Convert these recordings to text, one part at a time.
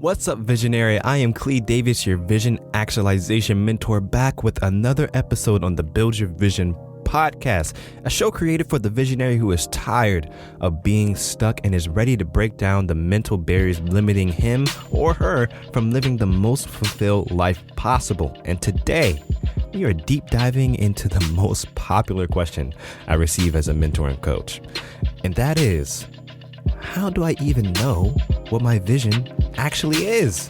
What's up, visionary? I am Clee Davis, your vision actualization mentor, back with another episode on the Build Your Vision podcast, a show created for the visionary who is tired of being stuck and is ready to break down the mental barriers limiting him or her from living the most fulfilled life possible. And today, we are deep diving into the most popular question I receive as a mentor and coach. And that is, how do I even know what my vision actually is?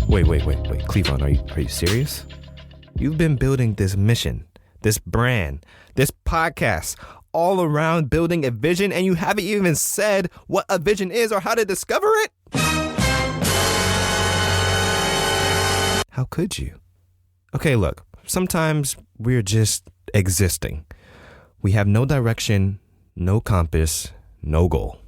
Wait, Cleveland, are you serious? You've been building this mission, this brand, this podcast, all around building a vision, and you haven't even said what a vision is or how to discover it? How could you? Okay, look, sometimes we're just existing. We have no direction, no compass, no goal.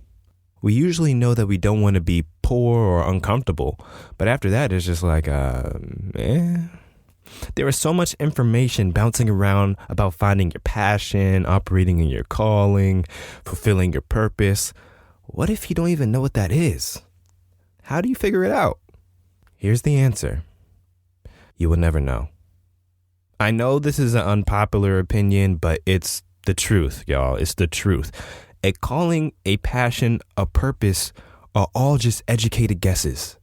We usually know that we don't want to be poor or uncomfortable, but after that, it's just like, There is so much information bouncing around about finding your passion, operating in your calling, fulfilling your purpose. What if you don't even know what that is? How do you figure it out? Here's the answer. You will never know. I know this is an unpopular opinion, but it's the truth, y'all. It's the truth. A calling, a passion, a purpose are all just educated guesses.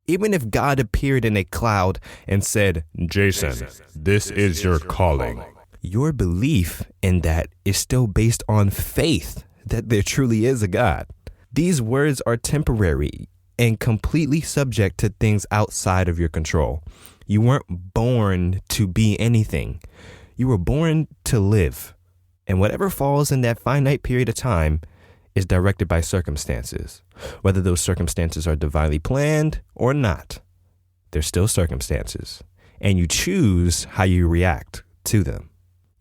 Even if God appeared in a cloud and said, Jason, this is your calling, your belief in that is still based on faith that there truly is a God. These words are temporary and completely subject to things outside of your control. You weren't born to be anything. You were born to live. And whatever falls in that finite period of time is directed by circumstances. Whether those circumstances are divinely planned or not, they're still circumstances. And you choose how you react to them.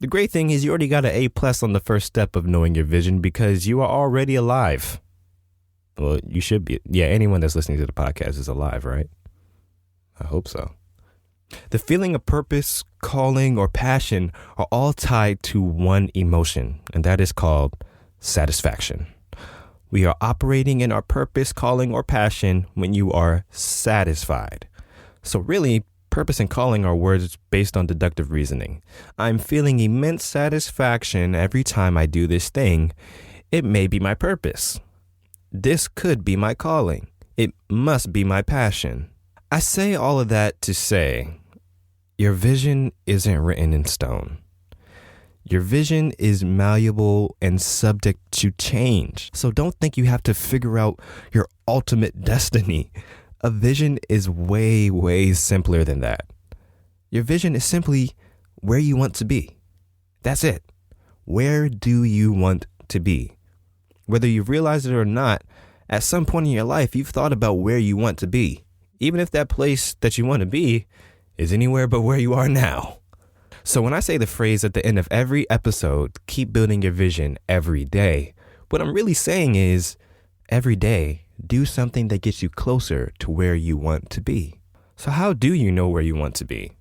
The great thing is you already got an A+ on the first step of knowing your vision because you are already alive. Well, you should be. Yeah, anyone that's listening to the podcast is alive, right? I hope so. The feeling of purpose, calling, or passion are all tied to one emotion, and that is called satisfaction. We are operating in our purpose, calling, or passion when you are satisfied. So really, purpose and calling are words based on deductive reasoning. I'm feeling immense satisfaction every time I do this thing. It may be my purpose. This could be my calling. It must be my passion. I say all of that to say, your vision isn't written in stone. Your vision is malleable and subject to change. So don't think you have to figure out your ultimate destiny. A vision is way, way simpler than that. Your vision is simply where you want to be. That's it. Where do you want to be? Whether you realize it or not, at some point in your life, you've thought about where you want to be. Even if that place that you want to be is anywhere but where you are now. So when I say the phrase at the end of every episode, keep building your vision every day, what I'm really saying is every day, do something that gets you closer to where you want to be. So how do you know where you want to be?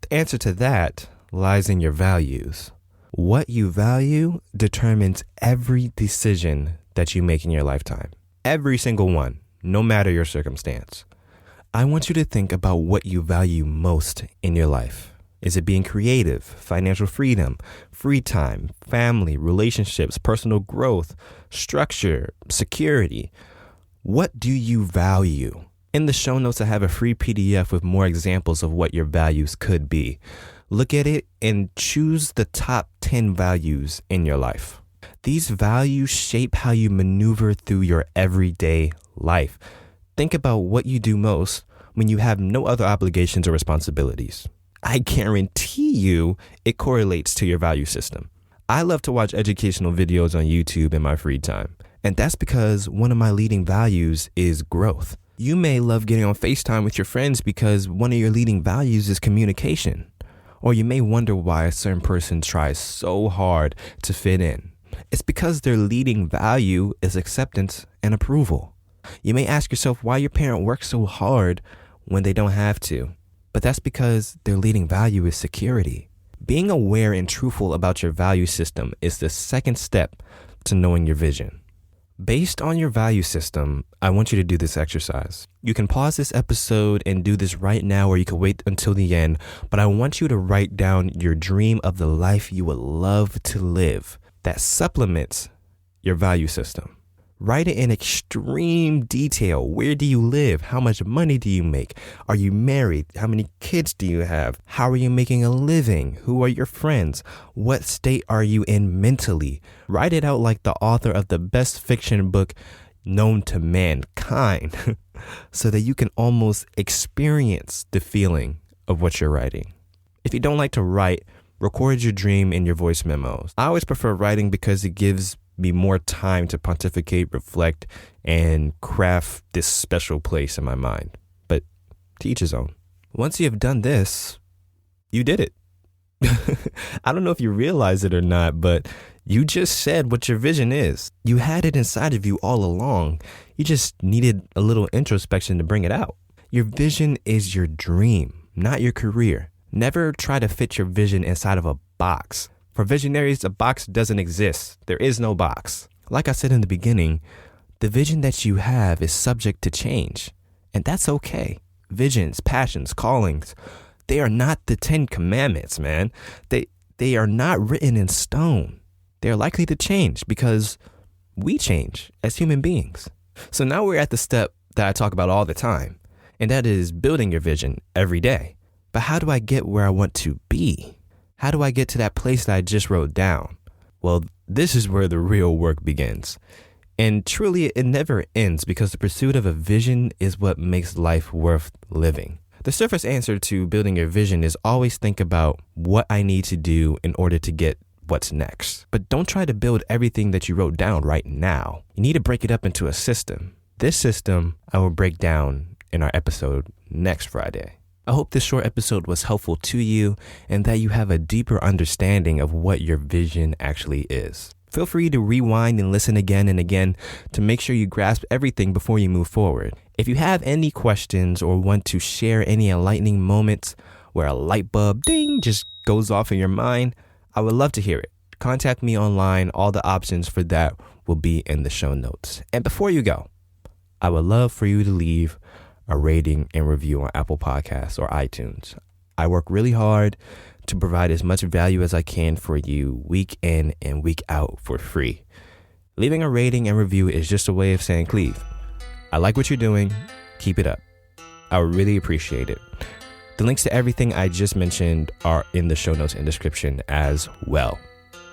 The answer to that lies in your values. What you value determines every decision that you make in your lifetime. Every single one, no matter your circumstance. I want you to think about what you value most in your life. Is it being creative, financial freedom, free time, family, relationships, personal growth, structure, security? What do you value? In the show notes, I have a free PDF with more examples of what your values could be. Look at it and choose the top 10 values in your life. These values shape how you maneuver through your everyday life. Think about what you do most when you have no other obligations or responsibilities. I guarantee you it correlates to your value system. I love to watch educational videos on YouTube in my free time, and that's because one of my leading values is growth. You may love getting on FaceTime with your friends because one of your leading values is communication. Or you may wonder why a certain person tries so hard to fit in. It's because their leading value is acceptance and approval. You may ask yourself why your parent works so hard when they don't have to, but that's because their leading value is security. Being aware and truthful about your value system is the second step to knowing your vision. Based on your value system, I want you to do this exercise. You can pause this episode and do this right now, or you can wait until the end, but I want you to write down your dream of the life you would love to live that supplements your value system. Write it in extreme detail. Where do you live? How much money do you make? Are you married? How many kids do you have? How are you making a living? Who are your friends? What state are you in mentally? Write it out like the author of the best fiction book known to mankind so that you can almost experience the feeling of what you're writing. If you don't like to write, record your dream in your voice memos. I always prefer writing because it gives me more time to pontificate, reflect, and craft this special place in my mind. But to each his own. Once you have done this, you did it. I don't know if you realize it or not, but you just said what your vision is. You had it inside of you all along. You just needed a little introspection to bring it out. Your vision is your dream, not your career. Never try to fit your vision inside of a box. For visionaries, a box doesn't exist. There is no box. Like I said in the beginning, the vision that you have is subject to change, and that's okay. Visions, passions, callings, they are not the 10 commandments, man. They are not written in stone. They're likely to change because we change as human beings. So now we're at the step that I talk about all the time, and that is building your vision every day. But how do I get where I want to be? How do I get to that place that I just wrote down? Well, this is where the real work begins. And truly, it never ends because the pursuit of a vision is what makes life worth living. The surface answer to building your vision is always think about what I need to do in order to get what's next. But don't try to build everything that you wrote down right now. You need to break it up into a system. This system I will break down in our episode next Friday. I hope this short episode was helpful to you and that you have a deeper understanding of what your vision actually is. Feel free to rewind and listen again and again to make sure you grasp everything before you move forward. If you have any questions or want to share any enlightening moments where a light bulb ding just goes off in your mind, I would love to hear it. Contact me online. All the options for that will be in the show notes. And before you go, I would love for you to leave a rating and review on Apple Podcasts or iTunes. I work really hard to provide as much value as I can for you week in and week out for free. Leaving a rating and review is just a way of saying, Clee, I like what you're doing. Keep it up. I would really appreciate it. The links to everything I just mentioned are in the show notes and description as well.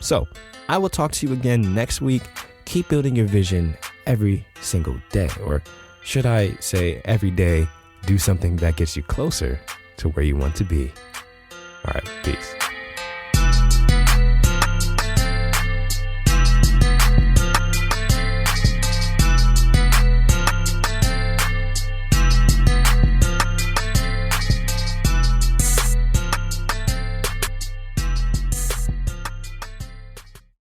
So I will talk to you again next week. Keep building your vision every single day, or should I say every day, do something that gets you closer to where you want to be. All right, peace.